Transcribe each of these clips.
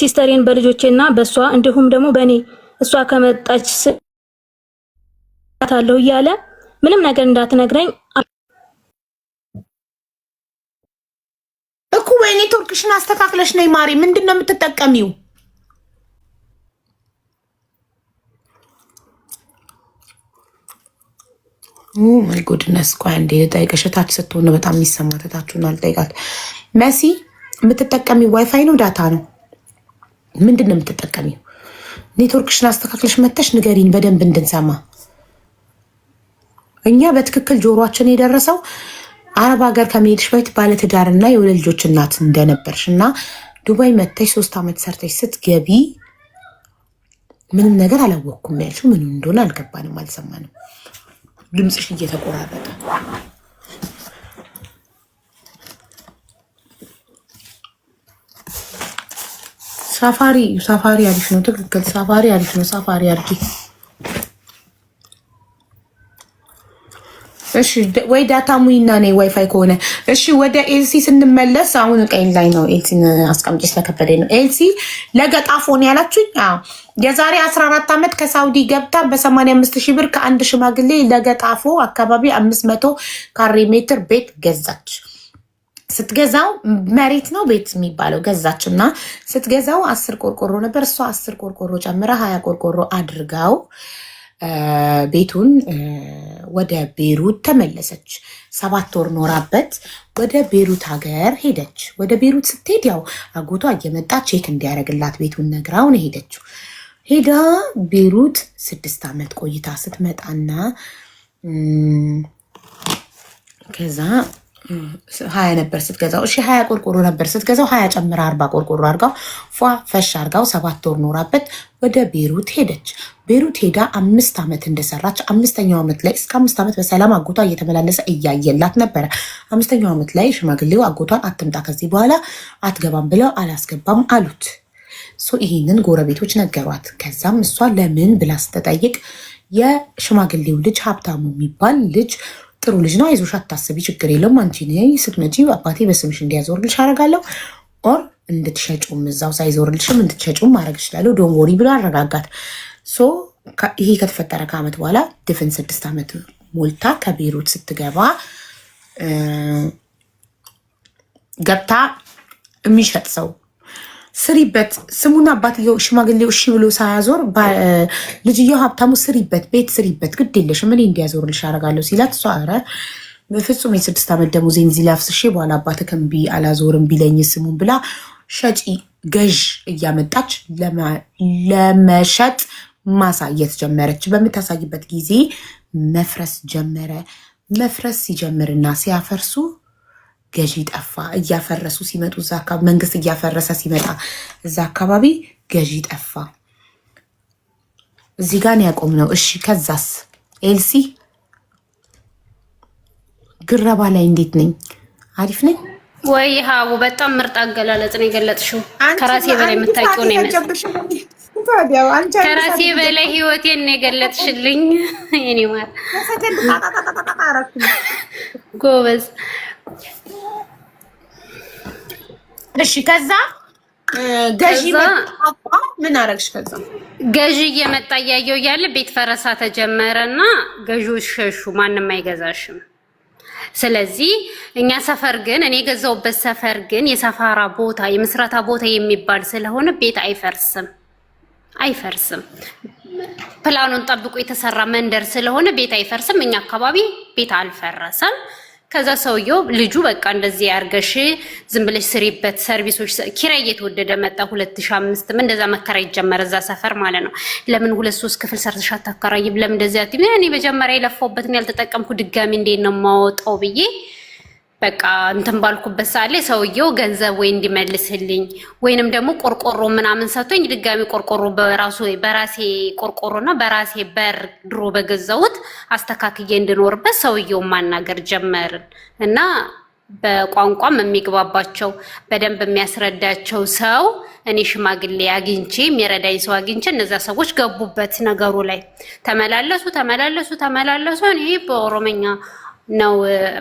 ሲስተሬን በልጆቼና በሷ እንዲሁም ደግሞ በኔ እሷ ከመጣች አለው እያለ ምንም ነገር እንዳትነግረኝ እኮ። ወይ ኔትወርክሽን አስተካክለሽ ነይ ማሪ። ምንድነው የምትጠቀሚው? ማይ ጉድነስ። ቆይ አንዴ ልጠይቅሽ። ታች ስትሆን በጣም የሚሰማተታችሁን አልጠይቃት። መሲ የምትጠቀሚው ዋይፋይ ነው ዳታ ነው? ምንድነው የምትጠቀሚው? ኔትወርክሽን አስተካክለሽ መተሽ ንገሪን በደንብ እንድንሰማ። እኛ በትክክል ጆሮአችን የደረሰው አረብ ሀገር ከመሄድሽ በፊት ባለትዳርና የሁለት ልጆች እናት እንደነበርሽ እና ዱባይ መተሽ 3 ዓመት ሰርተሽ ስትገቢ ምንም ነገር አላወቅኩም ያልሽው ምን እንደሆነ አልገባንም፣ አልሰማንም። ድምፅሽ እየተቆራረጠ ሳፋሪ አሪፍ ነው። ትክክል፣ ሳፋሪ አሪፍ ነው። ሳፋሪ አርጊ። እሺ ወይ ዳታ ሙይና ነይ ዋይፋይ ከሆነ እሺ። ወደ ኤልሲ ስንመለስ አሁን ቀይን ላይ ነው። ኤልሲን አስቀምጪ ስለከበደኝ ነው። ኤልሲ ለገጣፎን ያላችሁኝ? አዎ የዛሬ 14 ዓመት ከሳውዲ ገብታ በ85,000 ብር ከአንድ ሽማግሌ ለገጣፎ አካባቢ 500 ካሬ ሜትር ቤት ገዛች። ስትገዛው መሬት ነው ቤት የሚባለው ገዛች እና ስትገዛው 10 ቆርቆሮ ነበር። እሷ 10 ቆርቆሮ ጨምራ 20 ቆርቆሮ አድርጋው ቤቱን ወደ ቤሩት ተመለሰች። 7 ወር ኖራበት ወደ ቤሩት ሀገር ሄደች። ወደ ቤሩት ስትሄድ ያው አጎቷ እየመጣ ቼክ እንዲያደርግላት ቤቱን ነግራው ነው ሄደችው። ሄዳ ቤሩት 6 ዓመት ቆይታ ስትመጣና ከዛ 20 ነበር ስትገዛው። እሺ 20 ቆርቆሮ ነበር ስትገዛው 20 ጨምራ 40 ቆርቆሮ አርጋው ፈሽ አርጋው 7 ወር ኖራበት ወደ ቤሩት ሄደች። ቤሩት ሄዳ 5 ዓመት እንደሰራች 5ኛው ዓመት ላይ እስከ 5 ዓመት በሰላም አጎቷ እየተመላለሰ እያየላት ነበረ። 5ኛው ዓመት ላይ ሽማግሌው አጎቷን አትምጣ ከዚህ በኋላ አትገባም ብለው አላስገባም አሉት። ይህንን ጎረቤቶች ነገሯት። ከዛም እሷ ለምን ብላ ስትጠይቅ የሽማግሌው ልጅ ሀብታሙ የሚባል ልጅ ጥሩ ልጅ ነው፣ አይዞሽ አታስቢ፣ ችግር የለውም፣ አንቺ ስትመጪ አባቴ በስምሽ እንዲያዞርልሽ አደርጋለሁ፣ ኦር እንድትሸጩም እዛው ሳይዞርልሽም እንድትሸጩም ማድረግ እችላለሁ፣ ዶን ወሪ ብሎ አረጋጋት። ይሄ ከተፈጠረ ከዓመት በኋላ ድፍን 6 ዓመት ሞልታ ከቤሩት ስትገባ ገብታ የሚሸጥ ሰው ስሪበት ስሙን አባትየው ሽማግሌው እሺ ብሎ ሳያዞር ልጅየው ሀብታሙ ስሪበት ቤት ስሪበት ግድ የለሽም እኔ እንዲያዞርልሽ አደርጋለሁ ሲላት እሷ ኧረ በፍጹም የ6 ዓመት ደሞዜን እዚህ ላፍስሼ በኋላ አባትህ እምቢ አላዞርም ቢለኝ ስሙን ብላ ሸጪ ገዥ እያመጣች ለመሸጥ ማሳየት ጀመረች። በምታሳይበት ጊዜ መፍረስ ጀመረ። መፍረስ ሲጀምርና ሲያፈርሱ ገዢ ጠፋ። እያፈረሱ ሲመጡ እዛ አካባቢ መንግስት እያፈረሰ ሲመጣ እዛ አካባቢ ገዢ ጠፋ። እዚህ ጋር ነው ያቆምነው። እሺ ከዛስ ኤልሲ ግረባ ላይ እንዴት ነኝ? አሪፍ ነኝ ወይ? ሀቡ በጣም ምርጥ አገላለጽ ነው የገለጥሽው። ከራሴ በላይ የምታውቂው ነው የመሰለኝ። ከራሴ በላይ ህይወቴን ነው የገለጥሽልኝ። የኔ ማር ጎበዝ። እሺ ከዛ ገዢ ምን አረግሽ? ከዛ ገዢ እየመጣ እያየው እያለ ቤት ፈረሳ ተጀመረና ገዢዎች ሸሹ። ማንም አይገዛሽም። ስለዚህ እኛ ሰፈር ግን እኔ የገዛውበት ሰፈር ግን የሰፋራ ቦታ የምስራታ ቦታ የሚባል ስለሆነ ቤት አይፈርስም። ፕላኑን ጠብቆ የተሰራ መንደር ስለሆነ ቤት አይፈርስም። እኛ አካባቢ ቤት አልፈረሰም። ከዛ ሰውየው ልጁ በቃ እንደዚህ ያርገሽ ዝም ብለሽ ስሪበት፣ ሰርቪሶች ኪራይ እየተወደደ መጣ። 2005 ምን እንደዛ መከራይ ጀመረ እዛ ሰፈር ማለት ነው። ለምን 2-3 ክፍል ሰርተሽ አታከራይም? ለምን እንደዚህ አትይም? እኔ መጀመሪያ የለፋውበትን ያልተጠቀምኩ ድጋሚ እንዴት ነው የማወጣው ብዬ በቃ እንትን ባልኩበት ሰዓት ላይ ሰውየው ገንዘብ ወይ እንዲመልስልኝ ወይንም ደግሞ ቆርቆሮ ምናምን ሰጥቶኝ ድጋሚ ቆርቆሮ በራሴ ቆርቆሮና በራሴ በር ድሮ በገዛሁት አስተካክዬ እንድኖርበት ሰውየው ማናገር ጀመርን እና በቋንቋም የሚግባባቸው በደንብ የሚያስረዳቸው ሰው እኔ ሽማግሌ አግኝቼ የሚረዳኝ ሰው አግኝቼ እነዛ ሰዎች ገቡበት ነገሩ ላይ ተመላለሱ። እኔ በኦሮመኛ ነው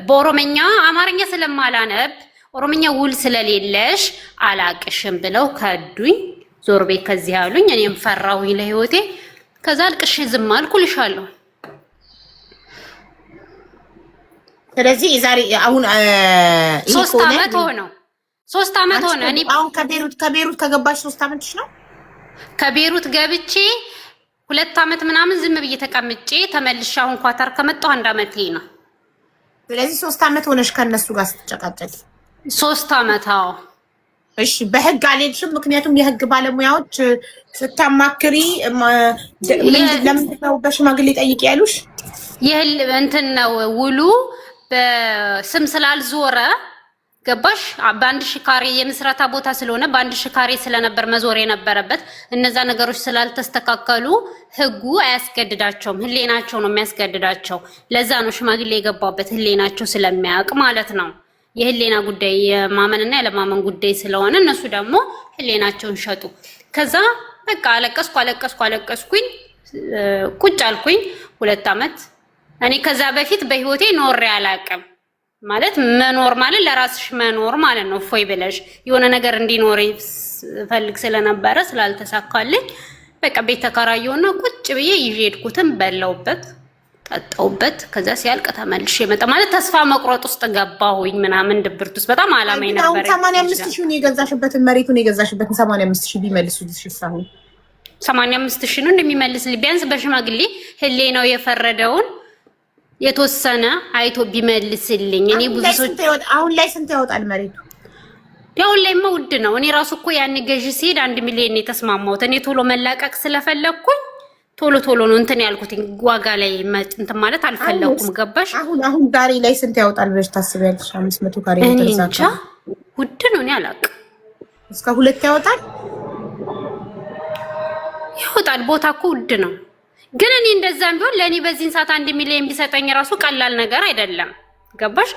በኦሮመኛ አማርኛ ስለማላነብ ኦሮመኛ ውል ስለሌለሽ አላቅሽም ብለው ከዱኝ። ዞር ቤት ከዚህ ያሉኝ እኔም ፈራሁኝ ለህይወቴ። ከዛ አልቅሼ ዝም አልኩ ልሻለሁ። ስለዚህ ዛሬ አሁን 3 አመት ሆነው 3 አመት ሆነ። እኔ አሁን ከቤሩት ከገባሽ 3 አመትሽ ነው? ከቤሩት ገብቼ 2 አመት ምናምን ዝም ብዬ ተቀምጬ ተመልሼ አሁን ኳታር ከመጣሁ 1 አመቴ ነው። ስለዚህ 3 አመት ሆነሽ ከነሱ ጋር ስትጨቃጨቂ? 3 አመት። አዎ። እሺ በህግ አልሄድሽም? ምክንያቱም የህግ ባለሙያዎች ስታማክሪ ለምንድን ነው በሽማግሌ ጠይቂ ያሉሽ? ይህል እንትን ነው ውሉ በስም ስላልዞረ ገባሽ? በአንድ ሽካሬ የምስራታ ቦታ ስለሆነ በአንድ ሽካሬ ስለነበር መዞር የነበረበት እነዛ ነገሮች ስላልተስተካከሉ ህጉ አያስገድዳቸውም። ህሌናቸው ነው የሚያስገድዳቸው። ለዛ ነው ሽማግሌ የገባበት ህሌናቸው ስለሚያውቅ ማለት ነው። የህሌና ጉዳይ የማመንና ያለማመን ጉዳይ ስለሆነ እነሱ ደግሞ ህሌናቸውን ሸጡ። ከዛ በቃ አለቀስኩኝ ቁጭ አልኩኝ 2 አመት። እኔ ከዛ በፊት በህይወቴ ኖሬ አላውቅም። ማለት መኖር ማለት ለራስሽ መኖር ማለት ነው። ፎይ ብለሽ የሆነ ነገር እንዲኖር ፈልግ ስለነበረ ስላልተሳካልኝ በቃ ቤት ተከራየውና ቁጭ ብዬ ይዤ ሄድኩትን በላውበት ጠጣውበት። ከዛ ሲያልቅ ተመልሼ መጣ። ማለት ተስፋ መቁረጥ ውስጥ ገባሁኝ ምናምን ድብርት ውስጥ በጣም አላማኝ ነበር። 85,000 ነው የገዛሽበትን መሬቱን የገዛሽበትን 85,000 ቢመልሱልሽ ይሳሁን 85,000 ነው እንደሚመልስልኝ ቢያንስ በሽማግሌ ህሌናው የፈረደውን የተወሰነ አይቶ ቢመልስልኝ። እኔ ብዙ ሰዎች አሁን ላይ ስንት ያወጣል መሬቱ? ያው ላይማ ውድ ነው። እኔ ራሱ እኮ ያን ገዢ ሲሄድ 1 ሚሊዮን ነው የተስማማሁት። እኔ ቶሎ መላቀቅ ስለፈለኩኝ ቶሎ ነው እንትን ያልኩት። ዋጋ ላይ እንትን ማለት አልፈለኩም። ገባሽ? አሁን ዛሬ ላይ ስንት ያወጣል ብለሽ ታስቢያለሽ? 500 ካሬ ተንሳካ ውድ ነው። እኔ አላውቅም። እስከ 2 ያወጣል ቦታ እኮ ውድ ነው። ግን እኔ እንደዛም ቢሆን ለኔ በዚህን ሰዓት 1 ሚሊዮን ቢሰጠኝ ራሱ ቀላል ነገር አይደለም። ገባሽ?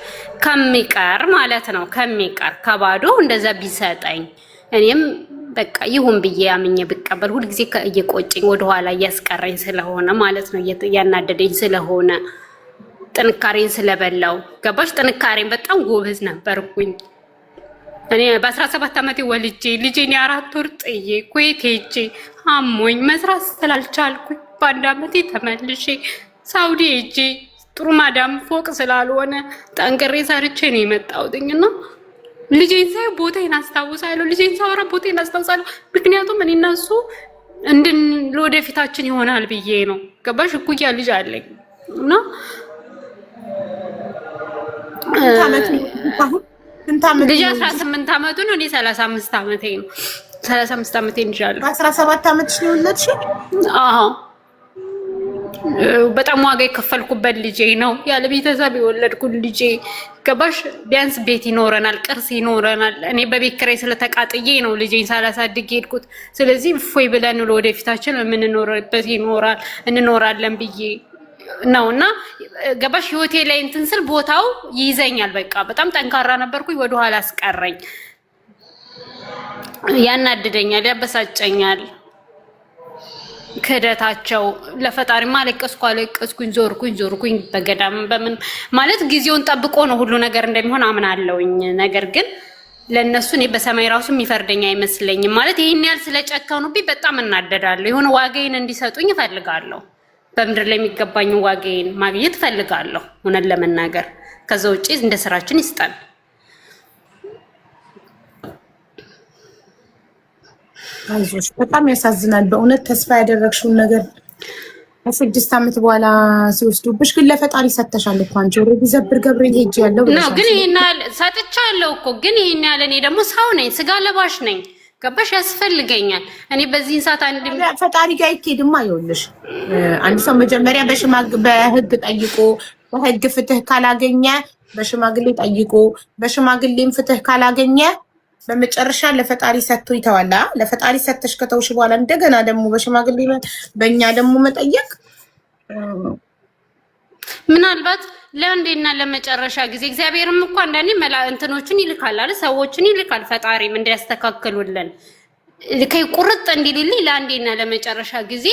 ከሚቀር ማለት ነው ከሚቀር ከባዶ እንደዛ ቢሰጠኝ እኔም በቃ ይሁን ብዬ አምኜ ብቀበል ሁሉ ጊዜ እየቆጨኝ ወደ ኋላ እያስቀረኝ ስለሆነ ማለት ነው ያናደደኝ ስለሆነ ጥንካሬን ስለበላው። ገባሽ? ጥንካሬን በጣም ጎበዝ ነበርኩኝ እኔ በ17 አመቴ ወልጄ ልጄን 4 ወር ጥዬ ኩዌት ሄጄ አሞኝ መስራት ስላልቻልኩኝ በ1 አመቴ ተመልሼ ሳውዲ ሄጄ ጥሩ ማዳም ፎቅ ስላልሆነ ጠንክሬ ሰርቼ ነው የመጣሁትና ልጄን ሳይ ቦታዬን አስታውሳለሁ። ልጄን ሳወራ ቦታዬን አስታውሳለሁ። ምክንያቱም እኔ እና እሱ ለወደፊታችን ይሆናል ብዬ ነው። ገባሽ? እኩያ ልጅ አለኝ እና ልጅ 18 አመቱ ነው። እኔ 35 አመቴ ነው። 35 አመቴ እንጃለሁ። 17 አመትሽ ነው የወለድሽው? አዎ በጣም ዋጋ የከፈልኩበት ልጄ ነው። ያለ ቤተሰብ የወለድኩት ልጄ። ገባሽ? ቢያንስ ቤት ይኖረናል፣ ቅርስ ይኖረናል። እኔ በቤት ኪራይ ስለተቃጥዬ ነው ልጄን ሳላሳድግ ሄድኩት። ስለዚህ እፎይ ብለን ለወደፊታችን የምንኖርበት እንኖራለን ብዬ ነውና ገባሽ? ህይወቴ ላይ እንትን ስል ቦታው ይይዘኛል። በቃ በጣም ጠንካራ ነበርኩኝ። ወደ ኋላ አስቀረኝ። ያናድደኛል፣ ያበሳጨኛል ክህደታቸው። ለፈጣሪ አለቀስኩኝ፣ ዞርኩኝ በገዳም በምን ማለት ጊዜውን ጠብቆ ነው ሁሉ ነገር እንደሚሆን አምናለሁኝ። ነገር ግን ለነሱ እኔ በሰማይ ራሱ የሚፈርደኝ አይመስለኝም። ማለት ይሄን ያህል ስለጨከኑብኝ በጣም እናደዳለሁ። የሆነ ዋጋዬን እንዲሰጡኝ እፈልጋለሁ። በምድር ላይ የሚገባኝ ዋጋዬን ማግኘት እፈልጋለሁ ሆነን ለመናገር። ከዛ ውጪ እንደ ስራችን ይስጣል። አይዞሽ፣ በጣም ያሳዝናል በእውነት ተስፋ ያደረግሽውን ነገር ከ6 አመት በኋላ ሲወስዱብሽ። ግን ለፈጣሪ ሰጥተሻል እኮ አንቺ ኦልሬዲ ዘብር ገብርኤል ሄጅ ያለው ነው። ግን ይሄን ያህል ሰጥቻለሁ እኮ። ግን ይሄን ያህል እኔ ደግሞ ሰው ነኝ፣ ስጋ ለባሽ ነኝ። ገባሽ? ያስፈልገኛል። እኔ በዚህ ሰዓት አንድ ፈጣሪ ጋር ይኬድማ። ይኸውልሽ አንድ ሰው መጀመሪያ በህግ ጠይቆ በህግ ፍትህ ካላገኘ በሽማግሌ ጠይቆ በሽማግሌም ፍትህ ካላገኘ በመጨረሻ ለፈጣሪ ሰጥቶ ይተዋላ። ለፈጣሪ ሰጥተሽ ከተውሽ በኋላ እንደገና ደግሞ በሽማግሌ በእኛ ደግሞ መጠየቅ ምናልባት ለአንዴና ለመጨረሻ ጊዜ እግዚአብሔርም እኮ አንዳንዴ እንትኖችን ይልካል አይደል? ሰዎችን ይልካል ፈጣሪም እንዲያስተካክሉልን ከይ ቁርጥ እንዲልልኝ ለአንዴና ለመጨረሻ ጊዜ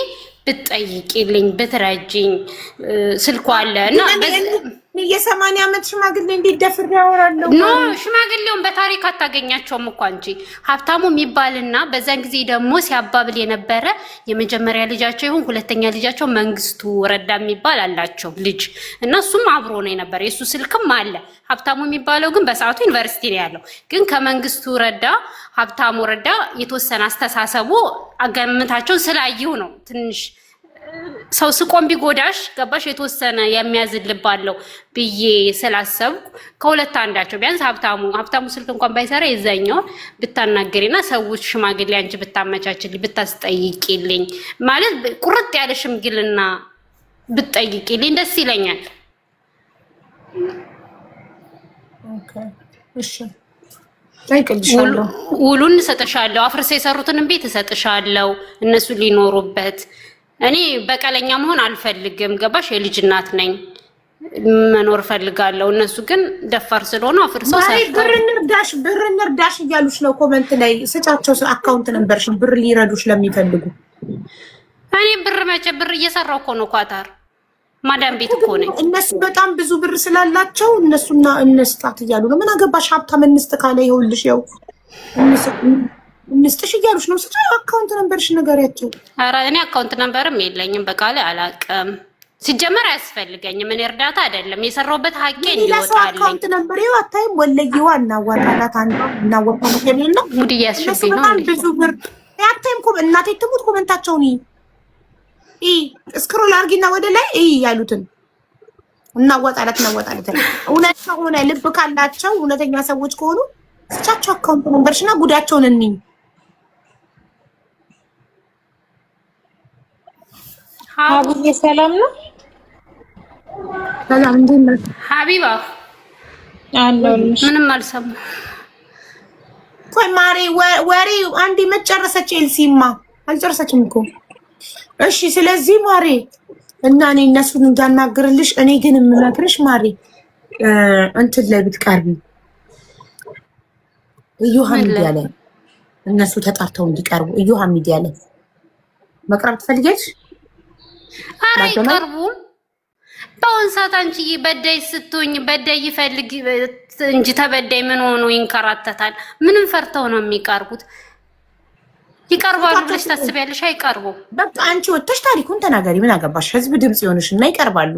ብትጠይቂልኝ ብትረጂኝ ስልኩ አለ እና የ80 ዓመት ሽማግሌ እንዴት ደፍር ያወራለሁ? ኖ ሽማግሌውን በታሪክ አታገኛቸውም እኮ አንቺ። ሀብታሙ የሚባልና በዛን ጊዜ ደግሞ ሲያባብል የነበረ የመጀመሪያ ልጃቸው ይሁን ሁለተኛ ልጃቸው መንግስቱ ረዳ የሚባል አላቸው ልጅ እና እሱም አብሮ ነው የነበረ። የሱ ስልክም አለ። ሀብታሙ የሚባለው ግን በሰዓቱ ዩኒቨርሲቲ ነው ያለው። ግን ከመንግስቱ ረዳ ሀብታሙ ረዳ የተወሰነ አስተሳሰቡ አገምታቸው ስላየው ነው ትንሽ ሰው ስቆም ቢጎዳሽ ገባሽ የተወሰነ የሚያዝልባለው ብዬ ስላሰብኩ ከሁለት አንዳቸው ቢያንስ ሀብታሙ ስልክ እንኳን ባይሰራ የዛኛው ብታናገሪና ሰዎች ሽማግሌ አንቺ ብታመቻችልኝ ብታስጠይቂልኝ ማለት ቁርጥ ያለ ሽምግልና ብትጠይቂልኝ ደስ ይለኛል። ኦኬ እሺ ታይቀልሻለሁ። ውሉን እሰጥሻለሁ። አፍርሰ የሰሩትን ቤት እሰጥሻለሁ እነሱ ሊኖሩበት። እኔ በቀለኛ መሆን አልፈልግም ገባሽ? የልጅ እናት ነኝ መኖር ፈልጋለሁ። እነሱ ግን ደፋር ስለሆነ አፍርሰው ብር እንርዳሽ እያሉሽ ነው ኮመንት ላይ ስጫቸው። አካውንት ነበርሽ ብር ሊረዱሽ ለሚፈልጉ። እኔ ብር እየሰራው እኮ ነው ኳታር ማዳም ቤት እኮ ነኝ። እነሱ በጣም ብዙ ብር ስላላቸው እነሱና እንስጣት እያሉ ነው። ምን አገባሽ? ሀብታም እንስጥ ካለ ይኸውልሽ ያው እንስጥሽ እያሉሽ ነው። ስጫ አካውንት ነበርሽ ንገሪያቸው። ኧረ እኔ አካውንት ነበርም የለኝም። በቃ ላይ አላውቅም። ሲጀመር አያስፈልገኝም። እኔ እርዳታ አይደለም የሰራሁበት ሀቄ እንዲወጣልኝ አካውንት ነበር። ይኸው አታይም? ወለየዋ እናዋጣላት እናዋጣላት የሚል ነው። ሙድ እያስሽብኝ ነው። በጣም ብዙ ብር አታይም? እናቴ ትሙት ኮመንታቸውን ስክሮል አርጊና ወደ ላይ ያሉትን እናዋጣላት። እውነት ከሆነ ልብ ካላቸው እውነተኛ ሰዎች ከሆኑ ስጫቸው አካውንት ነበርሽና ጉዳቸውን እንኝ። ሀቢብ ሰላም ነው? ሰላም እንዴት ነሽ ሀቢባ? አለሁልሽ። ምንም አልሰማሁም። ቆይ ማሪ ወሬ አንዴ መጨረሰች። ኤልሲማ አልጨረሰችም እኮ። እሺ ስለዚህ ማሪ እና እኔ እነሱን እንዳናግርልሽ። እኔ ግን የምመክርሽ ማሪ እንትን ላይ ብትቀርቢ እዮሃ ሚዲያ ላይ እነሱ ተጣርተው እንዲቀርቡ እዮሃ ሚዲያ ላይ መቅረብ ትፈልጊያለሽ? ኧረ አይቀርቡም። በአሁን ሰዓት አንቺዬ በዳይ ስትሆኝ በዳይ ይፈልግ እንጂ ተበዳይ ምን ሆኖ ይንከራተታል? ምንም ፈርተው ነው የሚቀርቡት። ይቀርባሉ ብለሽ ታስቢያለሽ? አይቀርቡም። በቃ አንቺ ወጥተሽ ታሪኩን ተናገሪ። ምን አገባሽ? ህዝብ ድምጽ ይሆንሽ እና ይቀርባሉ።